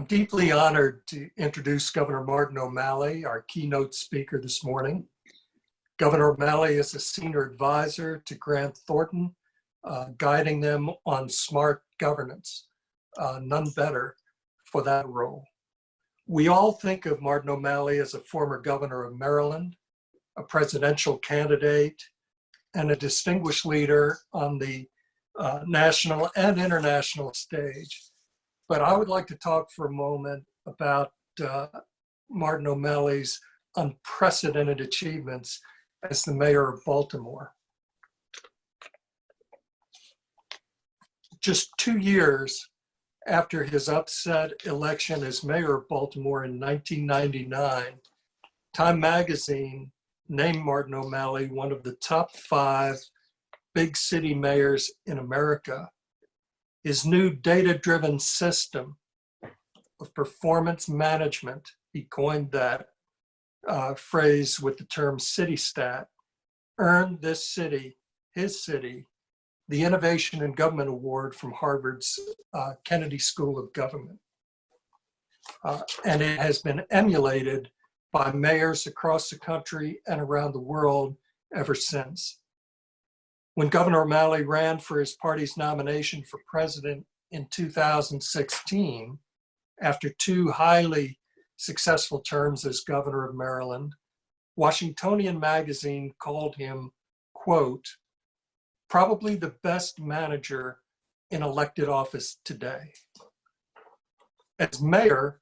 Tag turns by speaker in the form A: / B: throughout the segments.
A: I'm deeply honored to introduce Governor Martin O'Malley, our keynote speaker this morning. Governor O'Malley is a senior advisor to Grant Thornton, guiding them on smart governance. None better for that role. We all think of Martin O'Malley as a former governor of Maryland, a presidential candidate, and a distinguished leader on the national and international stage. But I would like to talk for a moment about Martin O'Malley's unprecedented achievements as the mayor of Baltimore. Just 2 years after his upset election as mayor of Baltimore in 1999, Time magazine named Martin O'Malley one of the top 5 big city mayors in America. His new data-driven system of performance management, he coined that phrase with the term CityStat, earned this city, his city, the Innovation in Government Award from Harvard's Kennedy School of Government. And it has been emulated by mayors across the country and around the world ever since. When Governor O'Malley ran for his party's nomination for president in 2016, after 2 highly successful terms as governor of Maryland, Washingtonian magazine called him, quote, probably the best manager in elected office today. As mayor,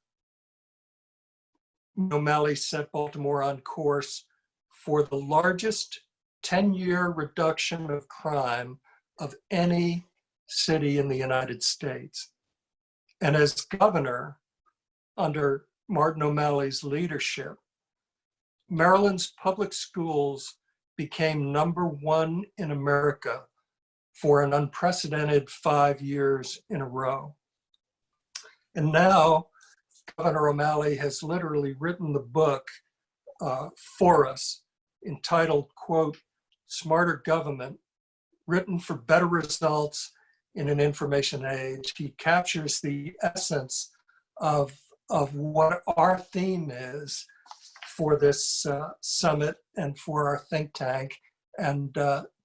A: O'Malley set Baltimore on course for the largest 10-year reduction of crime of any city in the United States. And as governor, under Martin O'Malley's leadership, Maryland's public schools became #1 in America for an unprecedented 5 years in a row. And now, Governor O'Malley has literally written the book for us, entitled, quote, Smarter Government, written for better results in an information age. He captures the essence of what our theme is for this summit and for our think tank. And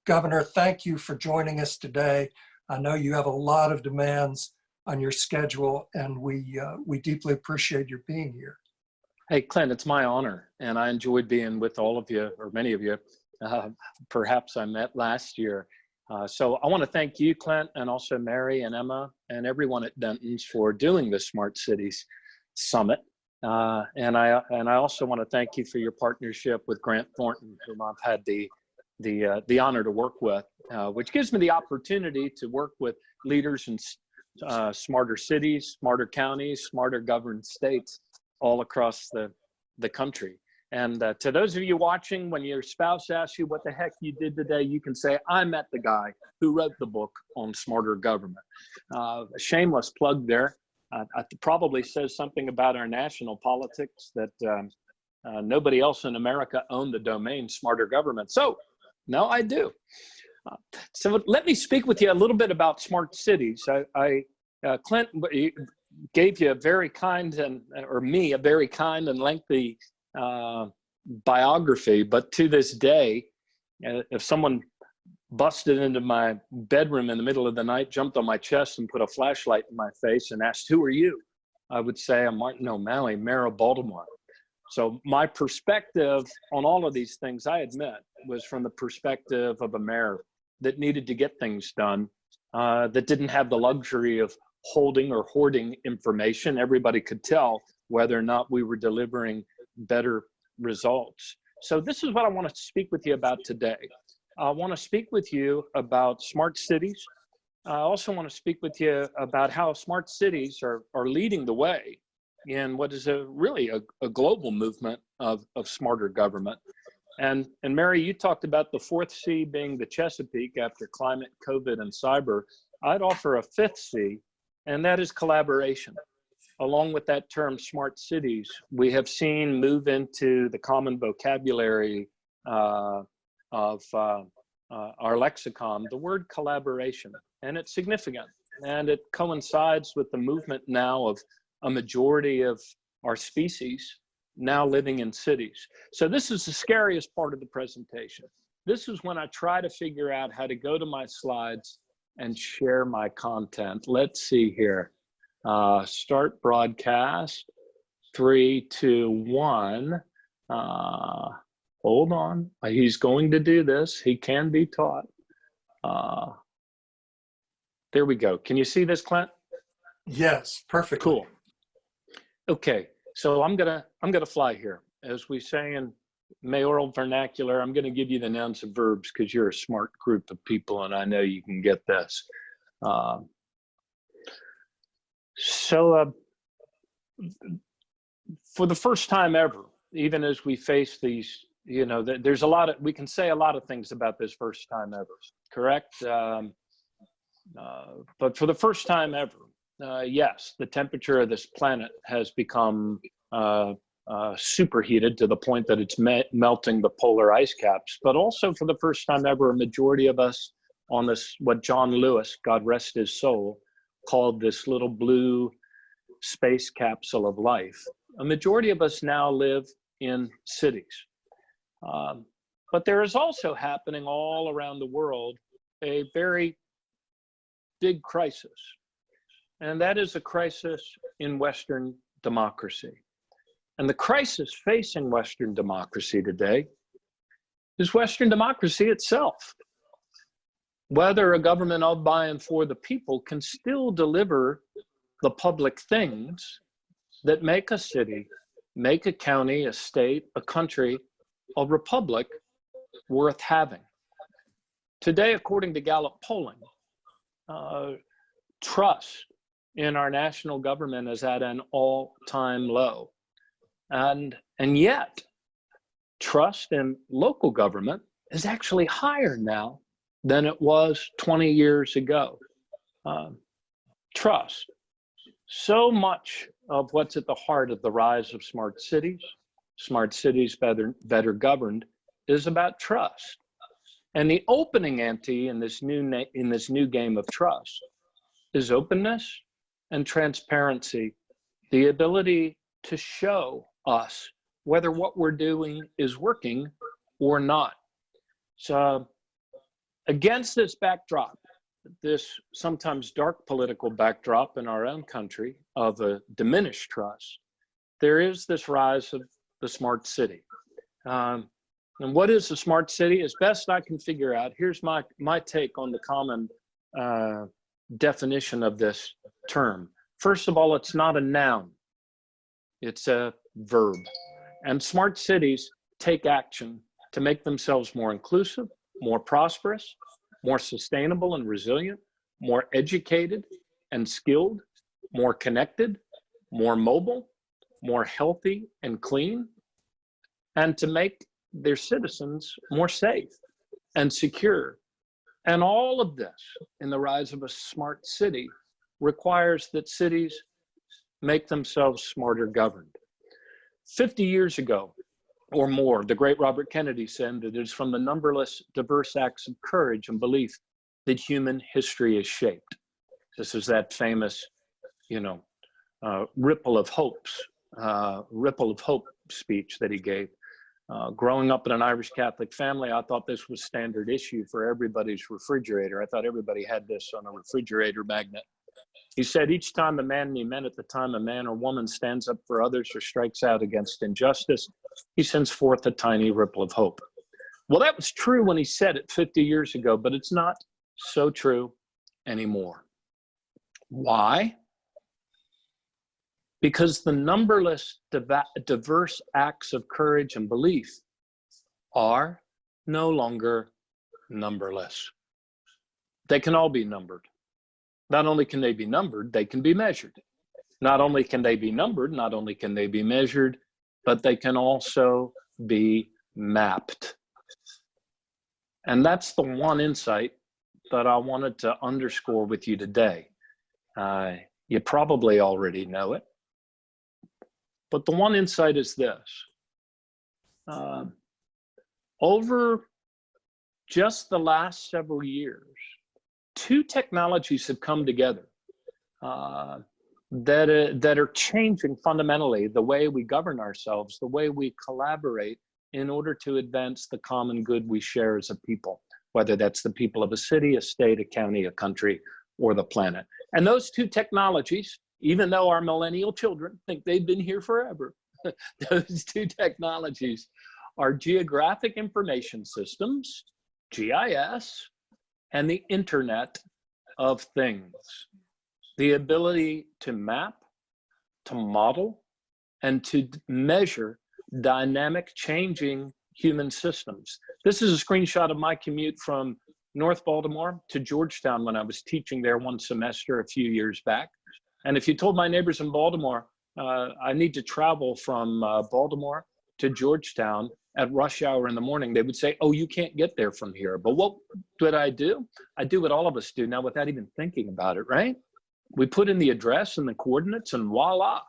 A: Governor, thank you for joining us today. I know you have a lot of demands on your schedule, and we deeply appreciate your being here.
B: Hey, Clint, it's my honor, and I enjoyed being with all of you, or many of you, perhaps I met last year. So I want to thank you, Clint, and also Mary and Emma and everyone at Dentons for doing the Smart Cities Summit. And I also want to thank you for your partnership with Grant Thornton, whom I've had the honor to work with, which gives me the opportunity to work with leaders in smarter cities, smarter counties, smarter governed states all across the country. And to those of you watching, when your spouse asks you what the heck you did today, you can say, I met the guy who wrote the book on smarter government. A shameless plug there. It probably says something about our national politics that nobody else in America owned the domain smarter government. So now I do. So let me speak with you a little bit about smart cities. Clint gave you a very kind a very kind and lengthy biography, but to this day, if someone busted into my bedroom in the middle of the night, jumped on my chest and put a flashlight in my face and asked, who are you? I would say, I'm Martin O'Malley, mayor of Baltimore. So my perspective on all of these things, I admit, was from the perspective of a mayor that needed to get things done, that didn't have the luxury of holding or hoarding information. Everybody could tell whether or not we were delivering better results. So this is what I want to speak with you about today. I want to speak with you about smart cities. I also want to speak with you about how smart cities are leading the way in what is really a global movement of smarter government. And Mary, you talked about the 4th C being the Chesapeake after climate, COVID, and cyber. I'd offer a 5th C, and that is collaboration. Along with that term, smart cities, we have seen move into the common vocabulary of our lexicon, the word collaboration, and it's significant. And it coincides with the movement now of a majority of our species now living in cities. So this is the scariest part of the presentation. This is when I try to figure out how to go to my slides and share my content. Let's see here. Start broadcast. 3, 2, 1. Hold on. He's going to do this. He can be taught. There we go. Can you see this, Clint?
A: Yes, perfectly.
B: Cool. Okay, so I'm gonna fly here. As we say in mayoral vernacular, I'm gonna give you the nouns and verbs because you're a smart group of people, and I know you can get this. For the first time ever, even as we face these, there's a lot of, we can say a lot of things about this first time ever, correct? But for the first time ever, yes, the temperature of this planet has become superheated to the point that it's melting the polar ice caps. But also for the first time ever, a majority of us on this, what John Lewis, God rest his soul, called this little blue space capsule of life. A majority of us now live in cities. But there is also happening all around the world a very big crisis. And that is a crisis in Western democracy. And the crisis facing Western democracy today is Western democracy itself. Whether a government of, by, and for the people can still deliver the public things that make a city, make a county, a state, a country, a republic worth having. Today, according to Gallup polling, trust in our national government is at an all-time low. And yet, trust in local government is actually higher now than it was 20 years ago. Trust. So much of what's at the heart of the rise of smart cities better governed, is about trust. And the opening ante in this new game of trust is openness and transparency, the ability to show us whether what we're doing is working or not. So against this backdrop, this sometimes dark political backdrop in our own country of a diminished trust, there is this rise of the smart city. And what is a smart city? As best I can figure out, here's my take on the common definition of this term. First of all, it's not a noun, it's a verb. And smart cities take action to make themselves more inclusive, more prosperous, more sustainable and resilient, more educated and skilled, more connected, more mobile, more healthy and clean, and to make their citizens more safe and secure. And all of this in the rise of a smart city requires that cities make themselves smarter governed. 50 years ago or more, the great Robert Kennedy said that it is from the numberless diverse acts of courage and belief that human history is shaped. This is that famous, ripple of hope speech that he gave. Growing up in an Irish Catholic family, I thought this was standard issue for everybody's refrigerator. I thought everybody had this on a refrigerator magnet. He said, each time a man, and he meant at the time a man or woman stands up for others or strikes out against injustice, he sends forth a tiny ripple of hope. Well, that was true when he said it 50 years ago, but it's not so true anymore. Why? Because the numberless diverse acts of courage and belief are no longer numberless. They can all be numbered. Not only can they be numbered, they can be measured. Not only can they be numbered, not only can they be measured, but they can also be mapped. And that's the one insight that I wanted to underscore with you today. You probably already know it. But the one insight is this. Over just the last several years, two technologies have come together that are changing fundamentally the way we govern ourselves, the way we collaborate in order to advance the common good we share as a people, whether that's the people of a city, a state, a county, a country, or the planet. And those two technologies, even though our millennial children think they've been here forever, those two technologies are geographic information systems, GIS, and the Internet of Things. The ability to map, to model, and to measure dynamic changing human systems. This is a screenshot of my commute from North Baltimore to Georgetown when I was teaching there one semester a few years back. And if you told my neighbors in Baltimore, I need to travel from Baltimore to Georgetown at rush hour in the morning, they would say, oh, you can't get there from here. But what did I do? I do what all of us do now without even thinking about it, right? We put in the address and the coordinates and voila,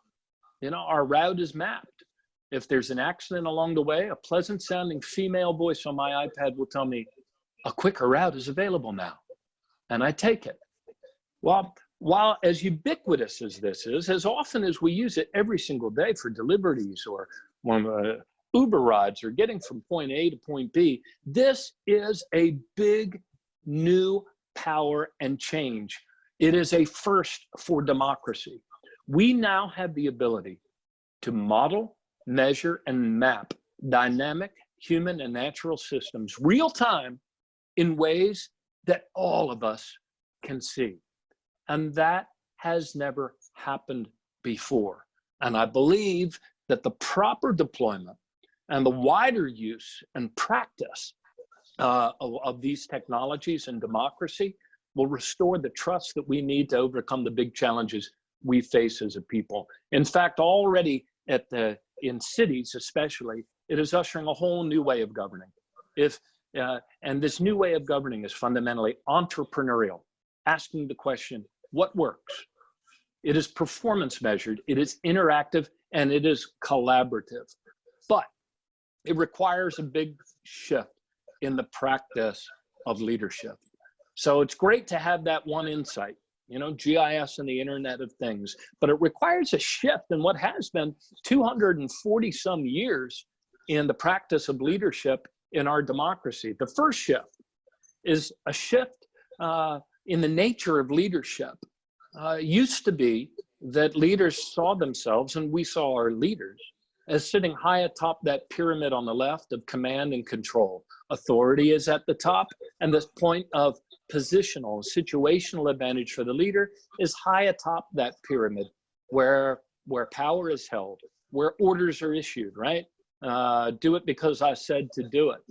B: our route is mapped. If there's an accident along the way, a pleasant sounding female voice on my iPad will tell me a quicker route is available now. And I take it. Well, while as ubiquitous as this is, as often as we use it every single day for deliveries or Uber rides or getting from point A to point B, this is a big new power and change. It is a first for democracy. We now have the ability to model, measure, and map dynamic human and natural systems real time in ways that all of us can see. And that has never happened before. And I believe that the proper deployment and the wider use and practice of these technologies in democracy will restore the trust that we need to overcome the big challenges we face as a people. In fact, already in cities especially, it is ushering a whole new way of governing. And this new way of governing is fundamentally entrepreneurial, asking the question, what works? It is performance measured, it is interactive, and it is collaborative. But it requires a big shift in the practice of leadership. So it's great to have that one insight, GIS and the Internet of Things, but it requires a shift in what has been 240 some years in the practice of leadership in our democracy. The first shift is a shift in the nature of leadership. Used to be that leaders saw themselves, and we saw our leaders, as sitting high atop that pyramid on the left of command and control. Authority is at the top, and this point of positional, situational advantage for the leader is high atop that pyramid where power is held, where orders are issued, right? Do it because I said to do it.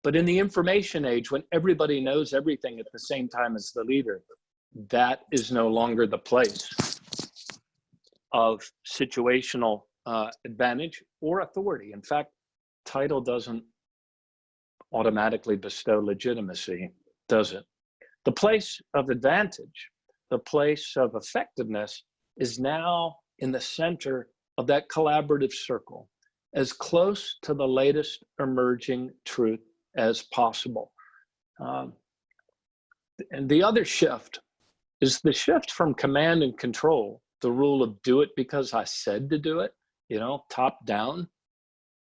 B: But in the information age, when everybody knows everything at the same time as the leader, that is no longer the place of situational advantage or authority. In fact, title doesn't automatically bestow legitimacy, does it? The place of advantage, the place of effectiveness is now in the center of that collaborative circle, as close to the latest emerging truth as possible. And the other shift is the shift from command and control, the rule of do it because I said to do it, top down,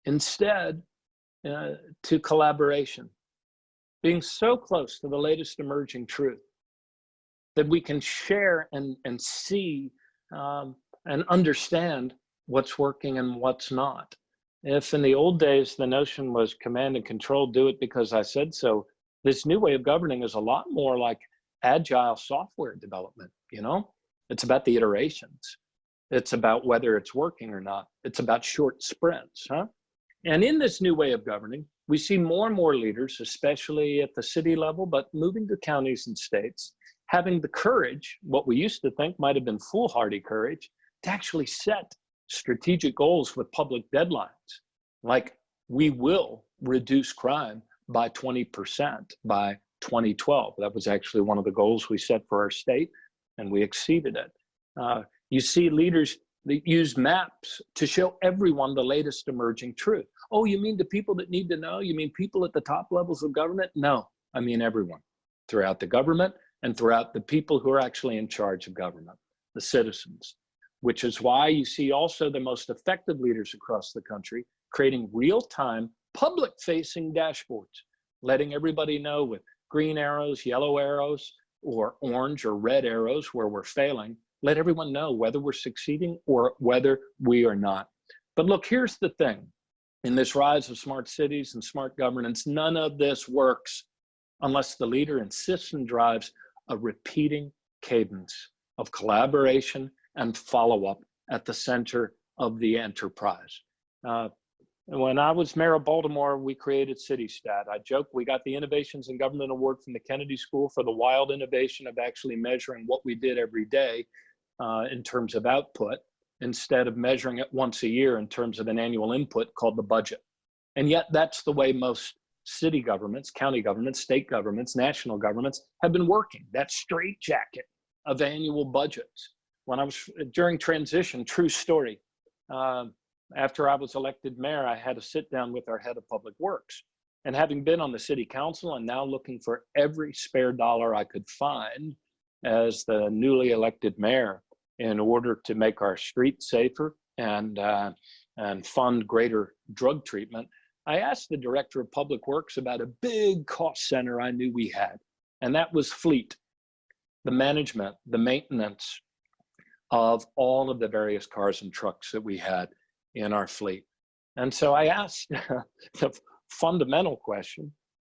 B: instead to collaboration, being so close to the latest emerging truth that we can share and see and understand what's working and what's not. If in the old days the notion was command and control, do it because I said so, this new way of governing is a lot more like agile software development. It's about the iterations. It's about whether it's working or not. It's about short sprints, And in this new way of governing, we see more and more leaders, especially at the city level, but moving to counties and states, having the courage, what we used to think might have been foolhardy courage, to actually set strategic goals with public deadlines, like we will reduce crime by 20% by 2012. That was actually one of the goals we set for our state, and we exceeded it. You see leaders that use maps to show everyone the latest emerging truth. Oh, you mean the people that need to know? You mean people at the top levels of government? No, I mean everyone throughout the government and throughout the people who are actually in charge of government. the citizens, which is why you see also the most effective leaders across the country creating real-time, public-facing dashboards, letting everybody know with green arrows, yellow arrows, or orange or red arrows where we're failing, let everyone know whether we're succeeding or whether we are not. But look, here's the thing. In this rise of smart cities and smart governance, none of this works unless the leader insists and drives a repeating cadence of collaboration and follow-up at the center of the enterprise. When I was mayor of Baltimore, we created CityStat. I joke, we got the Innovations in Government Award from the Kennedy School for the wild innovation of actually measuring what we did every day in terms of output, instead of measuring it once a year in terms of an annual input called the budget. And yet that's the way most city governments, county governments, state governments, national governments have been working, that straitjacket of annual budgets. When I was during transition, true story, after I was elected mayor, I had to sit down with our head of public works. And having been on the city council and now looking for every spare dollar I could find as the newly elected mayor in order to make our streets safer and fund greater drug treatment, I asked the director of public works about a big cost center I knew we had, and that was fleet, the management, the maintenance of all of the various cars and trucks that we had in our fleet. And so I asked the fundamental question.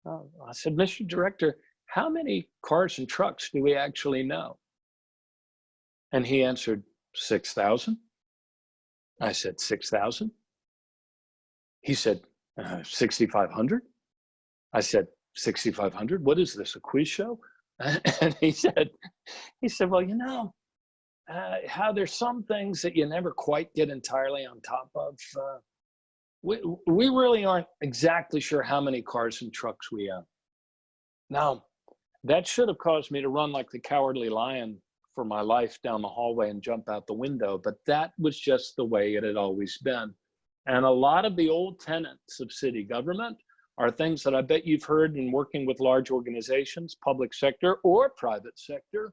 B: I said, Mr. Director, how many cars and trucks do we actually know? And he answered, 6,000. I said, 6,000? He said, 6,500. I said, 6,500? What is this, a quiz show? And he said, well, you know, how there's some things that you never quite get entirely on top of. We really aren't exactly sure how many cars and trucks we own. Now, that should have caused me to run like the cowardly lion for my life down the hallway and jump out the window, but that was just the way it had always been. And a lot of the old tenets of city government are things that I bet you've heard in working with large organizations, public sector or private sector.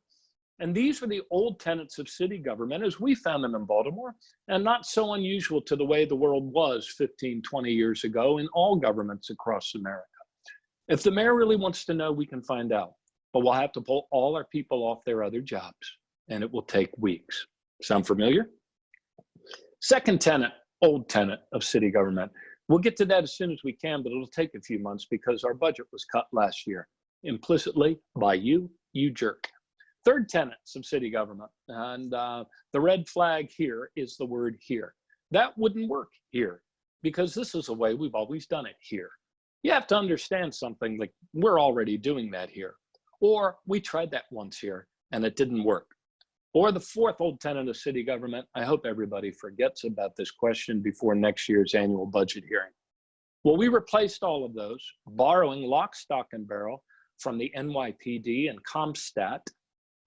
B: And these are the old tenets of city government as we found them in Baltimore, and not so unusual to the way the world was 15, 20 years ago in all governments across America. If the mayor really wants to know, we can find out, but we'll have to pull all our people off their other jobs, and it will take weeks. Sound familiar? Second tenet, old tenet of city government. We'll get to that as soon as we can, but it'll take a few months because our budget was cut last year, implicitly by you jerk. Third tenets of city government, and the red flag here is the word here. That wouldn't work here because this is the way we've always done it here. You have to understand something like we're already doing that here, or we tried that once here and it didn't work. Or the fourth old tenet of city government, I hope everybody forgets about this question before next year's annual budget hearing. Well, we replaced all of those, borrowing lock, stock, and barrel from the NYPD and CompStat,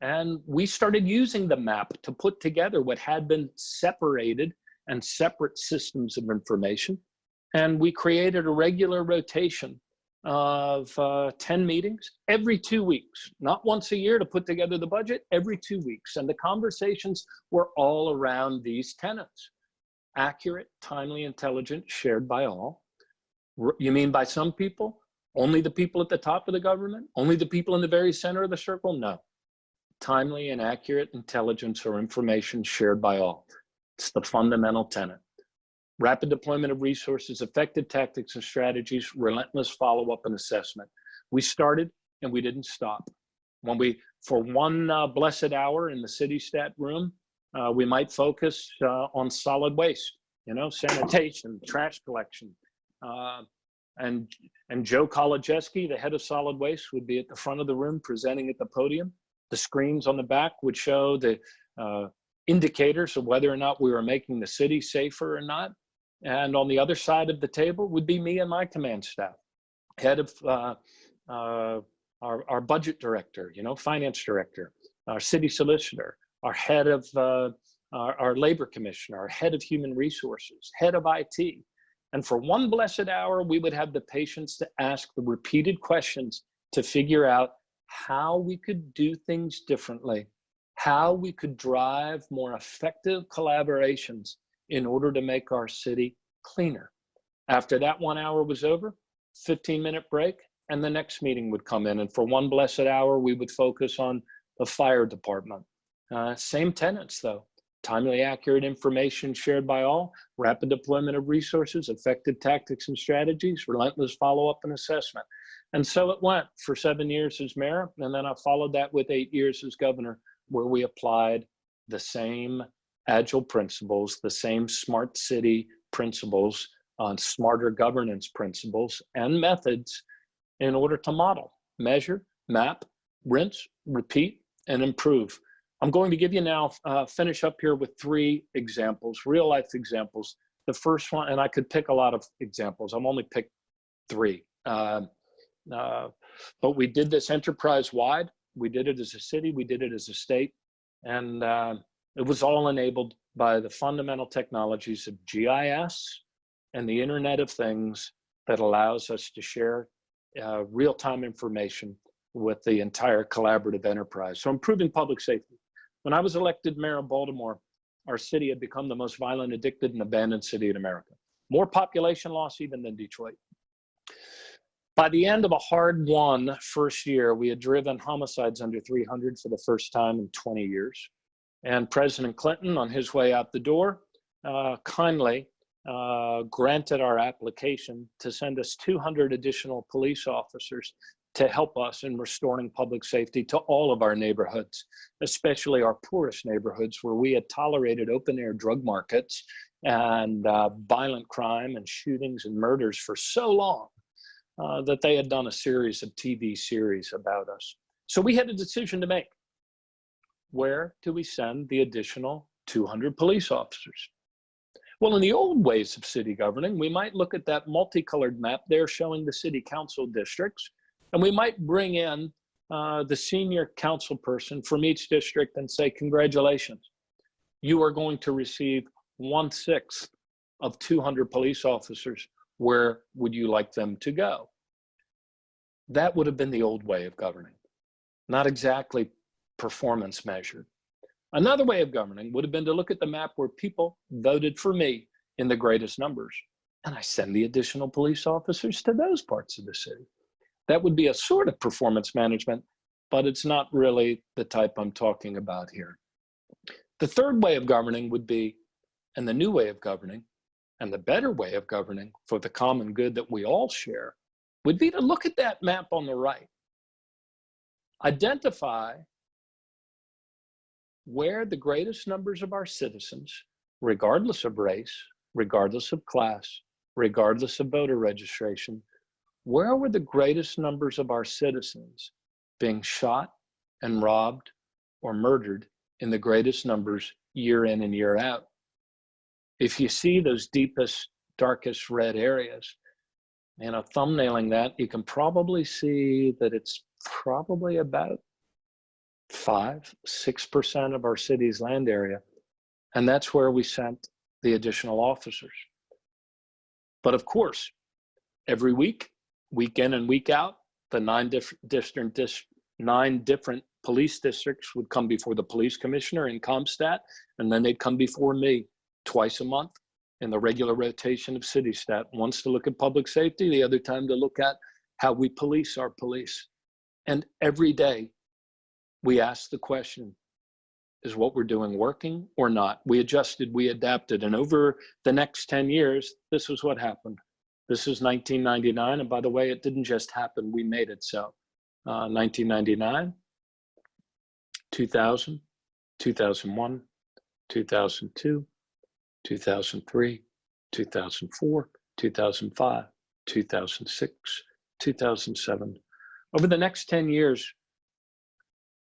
B: and we started using the map to put together what had been separated and separate systems of information. And we created a regular rotation of 10 meetings every 2 weeks, not once a year to put together the budget, every 2 weeks. And the conversations were all around these tenets: accurate, timely, intelligent, shared by all. You mean by some people? Only the people at the top of the government? Only the people in the very center of the circle? No. Timely and accurate intelligence or information shared by all. It's the fundamental tenet. Rapid deployment of resources, effective tactics and strategies, relentless follow-up and assessment. We started and we didn't stop. When we, for one blessed hour in the CityStat room, we might focus on solid waste, sanitation, trash collection. And Joe Kolodziejski, the head of solid waste, would be at the front of the room presenting at the podium. The screens on the back would show the indicators of whether or not we were making the city safer or not. And on the other side of the table would be me and my command staff, head of our budget director, finance director, our city solicitor, our head of our labor commissioner, our head of human resources, head of IT. And for one blessed hour, we would have the patience to ask the repeated questions to figure out how we could do things differently how we could drive more effective collaborations in order to make our city cleaner. After that 1 hour was over, 15-minute break, and the next meeting would come in. And for one blessed hour, we would focus on the fire department. Same tenets, though. Timely, accurate information shared by all, rapid deployment of resources, effective tactics and strategies, relentless follow-up and assessment. And so it went for 7 years as mayor, and then I followed that with 8 years as governor, where we applied the same agile principles, the same smart city principles, on smarter governance principles and methods in order to model, measure, map, rinse, repeat, and improve. I'm going to give you now, finish up here with 3 examples, real life examples. The first one, and I could pick a lot of examples, I'm only picked 3. But we did this enterprise-wide. We did it as a city, we did it as a state, and it was all enabled by the fundamental technologies of GIS and the Internet of Things that allows us to share real-time information with the entire collaborative enterprise. So improving public safety. When I was elected mayor of Baltimore, our city had become the most violent, addicted, and abandoned city in America. More population loss even than Detroit. By the end of a hard-won first year, we had driven homicides under 300 for the first time in 20 years. And President Clinton, on his way out the door, kindly granted our application to send us 200 additional police officers to help us in restoring public safety to all of our neighborhoods, especially our poorest neighborhoods where we had tolerated open-air drug markets and violent crime and shootings and murders for so long that they had done a series of TV series about us. So we had a decision to make. Where do we send the additional 200 police officers? Well, in the old ways of city governing, we might look at that multicolored map there showing the city council districts, and we might bring in the senior council person from each district and say, congratulations, you are going to receive 1/6 of 200 police officers. Where would you like them to go? That would have been the old way of governing, not exactly performance measured. Another way of governing would have been to look at the map where people voted for me in the greatest numbers, and I send the additional police officers to those parts of the city. That would be a sort of performance management, but it's not really the type I'm talking about here. The third way of governing would be, and the new way of governing, and the better way of governing for the common good that we all share, would be to look at that map on the right. Identify where the greatest numbers of our citizens, regardless of race, regardless of class, regardless of voter registration, where were the greatest numbers of our citizens being shot and robbed or murdered in the greatest numbers year in and year out? If you see those deepest, darkest red areas, thumbnailing that, you can probably see that it's probably about 5-6% of our city's land area. And that's where we sent the additional officers. But of course, every week, week in and week out, the 9 different police districts would come before the police commissioner in Comstat, and then they'd come before me twice a month in the regular rotation of city stat, once to look at public safety, the other time to look at how we police our police. And every day we ask the question, is what we're doing working or not? We adjusted, we adapted, and over the next 10 years, this is what happened. This is 1999, and by the way, it didn't just happen, we made it so. 1999, 2000, 2001, 2002, 2003, 2004, 2005, 2006, 2007. Over the next 10 years,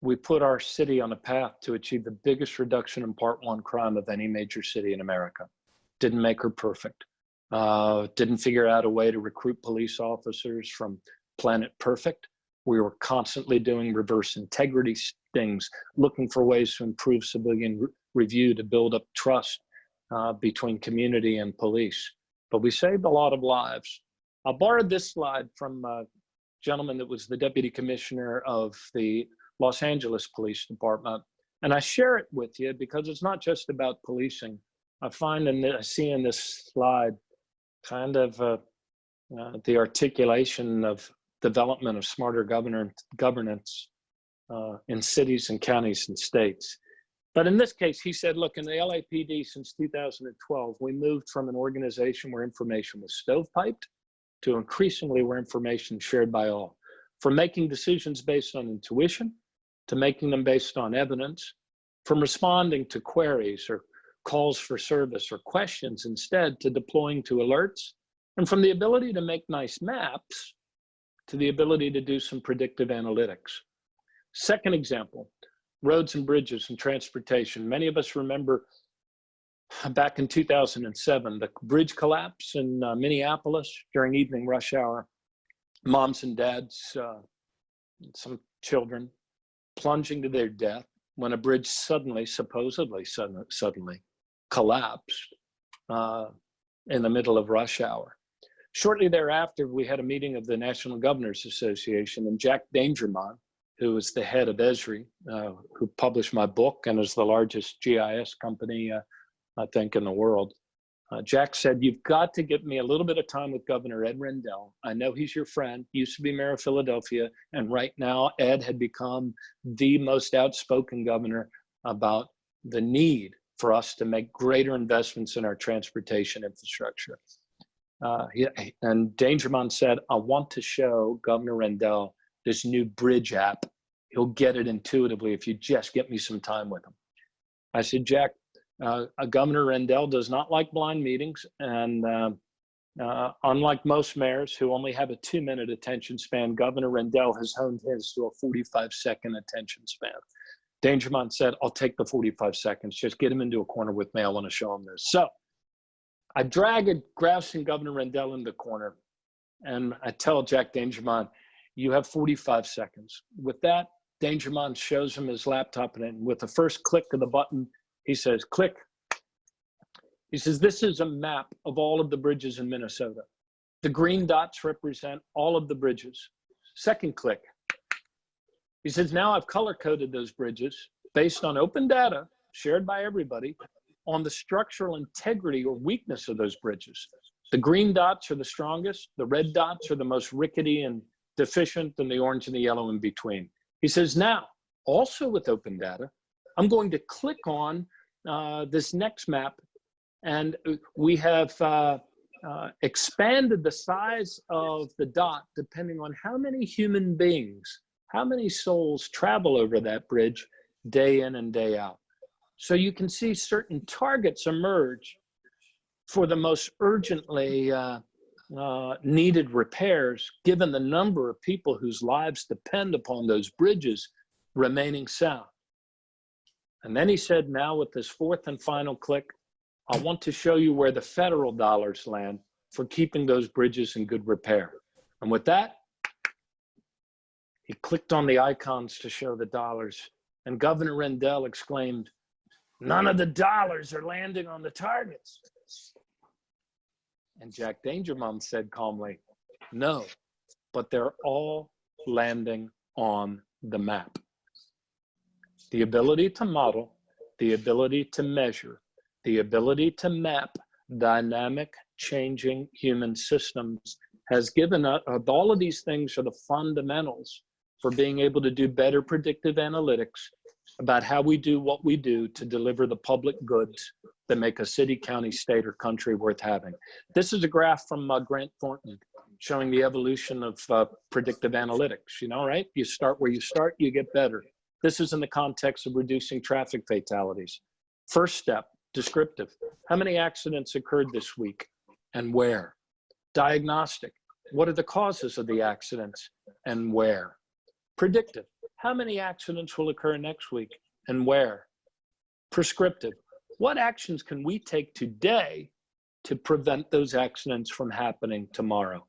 B: we put our city on a path to achieve the biggest reduction in Part 1 crime of any major city in America. Didn't make her perfect. Didn't figure out a way to recruit police officers from Planet Perfect. We were constantly doing reverse integrity things, looking for ways to improve civilian review to build up trust between community and police. But we saved a lot of lives. I borrowed this slide from a gentleman that was the deputy commissioner of the Los Angeles Police Department. And I share it with you because it's not just about policing. I find, and I see in this slide, kind of the articulation of development of smarter governance in cities and counties and states. But in this case, he said, look, in the LAPD since 2012, we moved from an organization where information was stovepiped to increasingly where information is shared by all. From making decisions based on intuition to making them based on evidence, from responding to queries or calls for service or questions instead to deploying to alerts, and from the ability to make nice maps to the ability to do some predictive analytics. Second example, roads and bridges and transportation. Many of us remember back in 2007, the bridge collapse in Minneapolis during evening rush hour. Moms and dads, some children plunging to their death when a bridge supposedly suddenly collapsed in the middle of rush hour. Shortly thereafter, we had a meeting of the National Governors Association, and Jack Dangermond, who is the head of Esri, who published my book and is the largest GIS company, I think, in the world. Jack said, you've got to give me a little bit of time with Governor Ed Rendell. I know he's your friend, used to be mayor of Philadelphia, and right now Ed had become the most outspoken governor about the need for us to make greater investments in our transportation infrastructure. And Dangermond said, I want to show Governor Rendell this new bridge app. He'll get it intuitively if you just get me some time with him. I said, Jack, Governor Rendell does not like blind meetings, and unlike most mayors who only have a 2-minute attention span, Governor Rendell has honed his to a 45-second attention span. Dangermond said, I'll take the 45 seconds, just get him into a corner with me, I want to show him this. So I drag a grousing Governor Rendell in the corner, and I tell Jack Dangermond, you have 45 seconds. With that, Dangermond shows him his laptop, and with the first click of the button, he says, click. He says, this is a map of all of the bridges in Minnesota. The green dots represent all of the bridges. Second click. He says, now I've color-coded those bridges based on open data shared by everybody on the structural integrity or weakness of those bridges. The green dots are the strongest. The red dots are the most rickety and deficient, and the orange and the yellow in between. He says, now, also with open data, I'm going to click on this next map, and we have expanded the size of the dot depending on how many human beings, how many souls travel over that bridge day in and day out. So you can see certain targets emerge for the most urgently needed repairs, given the number of people whose lives depend upon those bridges remaining sound. And then he said, now with this fourth and final click, I want to show you where the federal dollars land for keeping those bridges in good repair. And with that, he clicked on the icons to show the dollars, and Governor Rendell exclaimed, none of the dollars are landing on the targets. And Jack Dangermond said calmly, no, but they're all landing on the map. The ability to model, the ability to measure, the ability to map dynamic, changing human systems has given us, all of these things are the fundamentals for being able to do better predictive analytics about how we do what we do to deliver the public goods that make a city, county, state, or country worth having. This is a graph from Grant Thornton showing the evolution of predictive analytics, right? You start where you start, you get better. This is in the context of reducing traffic fatalities. First step, descriptive. How many accidents occurred this week and where? Diagnostic. What are the causes of the accidents and where? Predictive. How many accidents will occur next week and where? Prescriptive. What actions can we take today to prevent those accidents from happening tomorrow?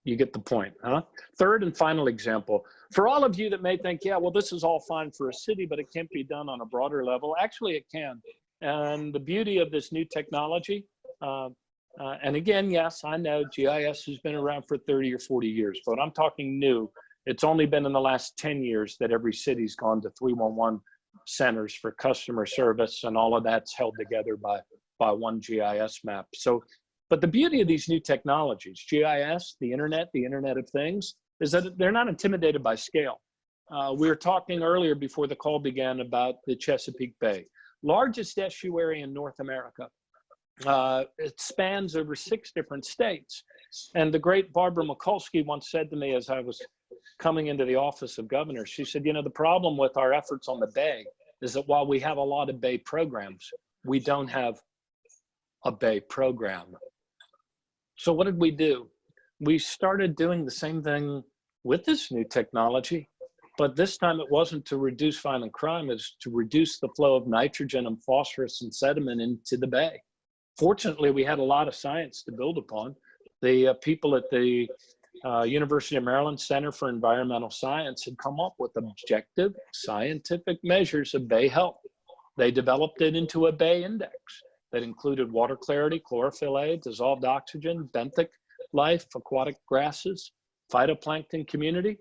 B: You get the point, huh? Third and final example. For all of you that may think, yeah, well, this is all fine for a city, but it can't be done on a broader level. Actually, it can. And the beauty of this new technology, and again, yes, I know GIS has been around for 30 or 40 years, but I'm talking new. It's only been in the last 10 years that every city's gone to 311 centers for customer service, and all of that's held together by one GIS map. So, but the beauty of these new technologies, GIS, the Internet of Things, is that they're not intimidated by scale. We were talking earlier before the call began about the Chesapeake Bay, largest estuary in North America. It spans over 6 different states. And the great Barbara Mikulski once said to me as I was coming into the office of governor, she said, you know, the problem with our efforts on the Bay is that while we have a lot of Bay programs, we don't have a Bay program. So what did we do? We started doing the same thing with this new technology, but this time it wasn't to reduce violent crime, it's to reduce the flow of nitrogen and phosphorus and sediment into the Bay. Fortunately, we had a lot of science to build upon. The people at the University of Maryland Center for Environmental Science had come up with objective scientific measures of Bay health. They developed it into a Bay index that included water clarity, chlorophyll A, dissolved oxygen, benthic life, aquatic grasses, phytoplankton community,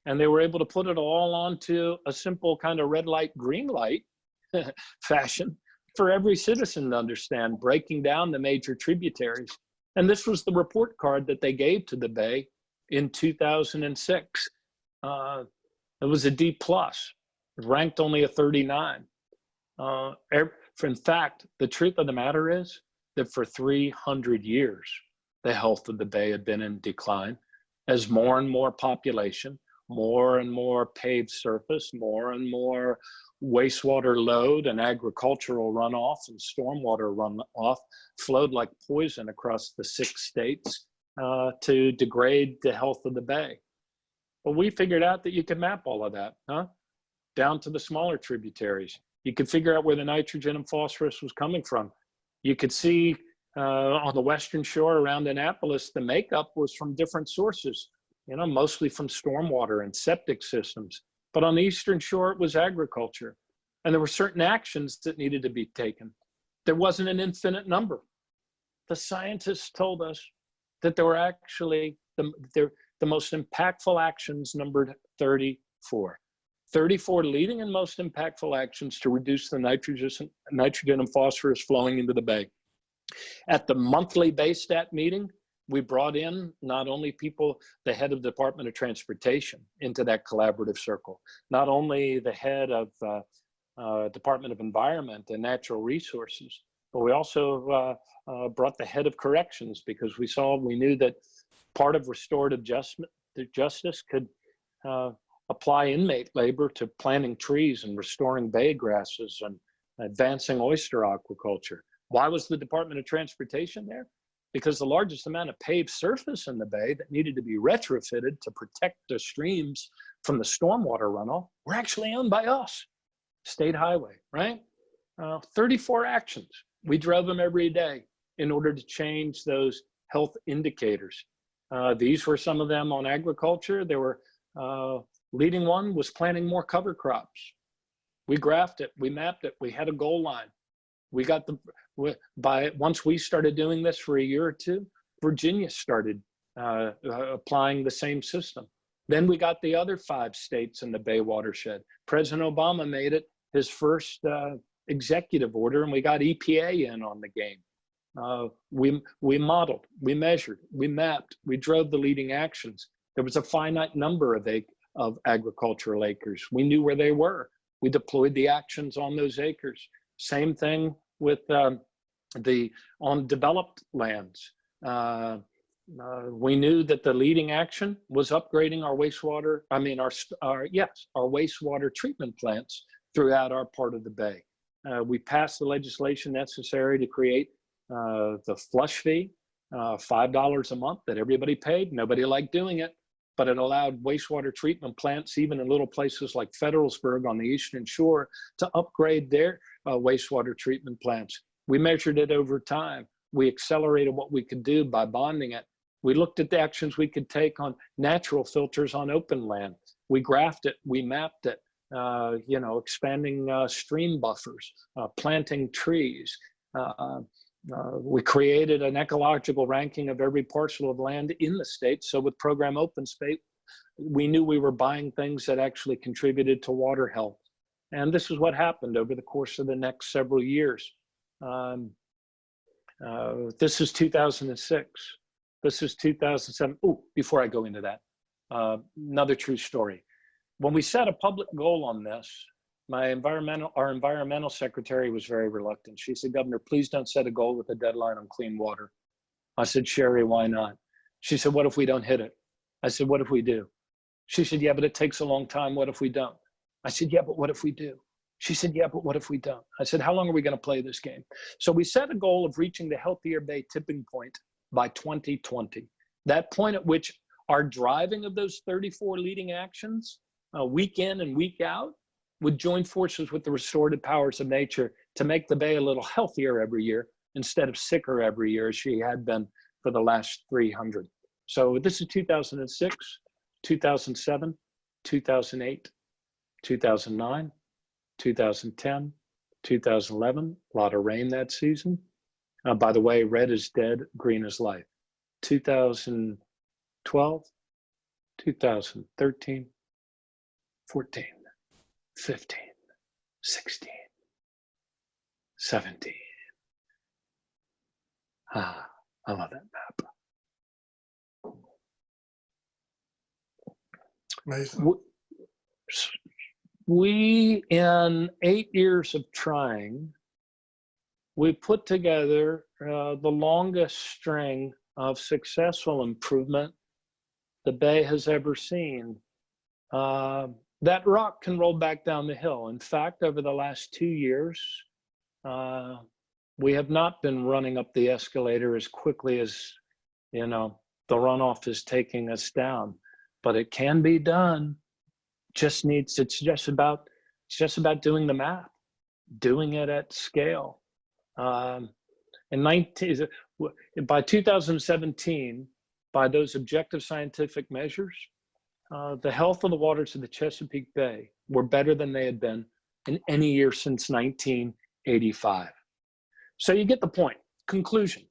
B: and they were able to put it all onto a simple kind of red light, green light fashion for every citizen to understand, breaking down the major tributaries. And this was the report card that they gave to the Bay in 2006. It was a D+, ranked only a 39. In fact, the truth of the matter is that for 300 years, the health of the Bay had been in decline as more and more population, more and more paved surface, more and more wastewater load and agricultural runoff and stormwater runoff flowed like poison across the 6 states to degrade the health of the Bay. But we figured out that you could map all of that, down to the smaller tributaries. You could figure out where the nitrogen and phosphorus was coming from. You could see on the western shore around Annapolis, the makeup was from different sources, you know, mostly from stormwater and septic systems. But on the eastern shore, it was agriculture. And there were certain actions that needed to be taken. There wasn't an infinite number. The scientists told us that there were actually, the most impactful actions numbered 34. 34 leading and most impactful actions to reduce the nitrogen and phosphorus flowing into the Bay. At the monthly Baystat meeting, we brought in not only people, the head of the Department of Transportation into that collaborative circle, not only the head of Department of Environment and Natural Resources, but we also brought the head of corrections because we knew that part of restorative justice could apply inmate labor to planting trees and restoring bay grasses and advancing oyster aquaculture. Why was the Department of Transportation there? Because the largest amount of paved surface in the Bay that needed to be retrofitted to protect the streams from the stormwater runoff were actually owned by us, state highway, right? 34 actions. We drove them every day in order to change those health indicators. These were some of them on agriculture. There were, leading one was planting more cover crops. We graphed it, we mapped it, we had a goal line. We got once we started doing this for a year or two, Virginia started applying the same system. Then we got the other 5 states in the Bay watershed. President Obama made it his first executive order, and we got EPA in on the game. We modeled, we measured, we mapped, we drove the leading actions. There was a finite number of agricultural acres. We knew where they were. We deployed the actions on those acres. Same thing with on developed lands. We knew that the leading action was upgrading our wastewater, our wastewater treatment plants throughout our part of the Bay. We passed the legislation necessary to create the flush fee, $5 a month that everybody paid. Nobody liked doing it, but it allowed wastewater treatment plants, even in little places like Federalsburg on the Eastern Shore, to upgrade their wastewater treatment plants. We measured it over time. We accelerated what we could do by bonding it. We looked at the actions we could take on natural filters on open land. We graphed it, we mapped it, expanding stream buffers, planting trees. We created an ecological ranking of every parcel of land in the state. So with Program Open Space, we knew we were buying things that actually contributed to water health. And this is what happened over the course of the next several years. This is 2006. This is 2007. Oh, before I go into that, another true story. When we set a public goal on this, our environmental secretary was very reluctant. She said, Governor, please don't set a goal with a deadline on clean water. I said, Sherry, why not? She said, what if we don't hit it? I said, what if we do? She said, yeah, but it takes a long time. What if we don't? I said, yeah, but what if we do? She said, yeah, but what if we don't? I said, how long are we going to play this game? So we set a goal of reaching the Healthier Bay tipping point by 2020. That point at which our driving of those 34 leading actions, week in and week out, would join forces with the restorative powers of nature to make the Bay a little healthier every year instead of sicker every year as she had been for the last 300. So this is 2006, 2007, 2008, 2009, 2010, 2011, a lot of rain that season. By the way, red is dead, green is life. 2012, 2013, 14, 15, 16, 17. Ah, I love that map.
A: Amazing.
B: We, in 8 years of trying, we put together the longest string of successful improvement the Bay has ever seen. That rock can roll back down the hill. In fact, over the last 2 years, we have not been running up the escalator as quickly as, you know, the runoff is taking us down. But it can be done. It's just about doing the math, doing it at scale. By 2017, by those objective scientific measures, the health of the waters of the Chesapeake Bay were better than they had been in any year since 1985. So you get the point. Conclusion.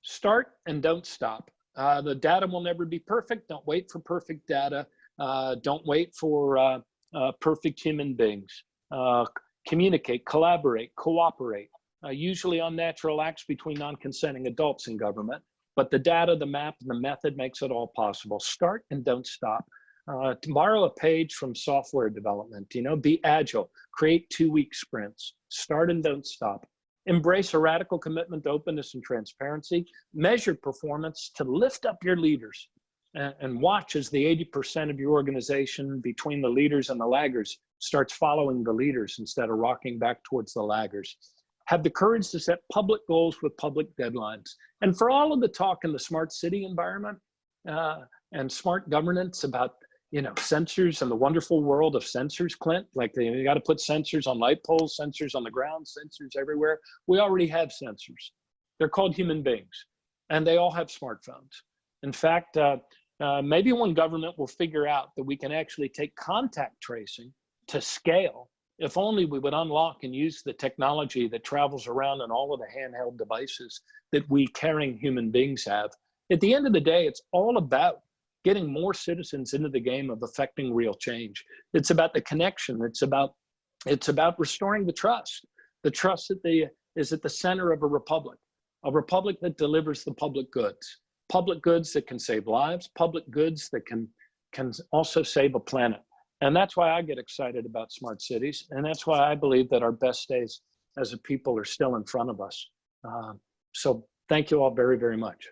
B: Start and don't stop. The data will never be perfect. Don't wait for perfect data. Don't wait for perfect human beings. Communicate, collaborate, cooperate, usually on natural acts between non-consenting adults in government. But the data, the map, and the method makes it all possible. Start and don't stop. To borrow a page from software development, you know, be agile, create 2-week sprints, start and don't stop. Embrace a radical commitment to openness and transparency, measure performance to lift up your leaders, and watch as the 80% of your organization between the leaders and the laggers starts following the leaders instead of rocking back towards the laggers. Have the courage to set public goals with public deadlines. And for all of the talk in the smart city environment and smart governance about, you know, sensors and the wonderful world of sensors, Clint, like you got to put sensors on light poles, sensors on the ground, sensors everywhere. We already have sensors. They're called human beings, and they all have smartphones. In fact, maybe one government will figure out that we can actually take contact tracing to scale. If only we would unlock and use the technology that travels around in all of the handheld devices that we caring human beings have. At the end of the day, it's all about getting more citizens into the game of affecting real change. It's about the connection. It's about restoring the trust that is at the center of a republic that delivers the public goods that can save lives, public goods that can also save a planet. And that's why I get excited about smart cities. And that's why I believe that our best days as a people are still in front of us. So thank you all very, very much.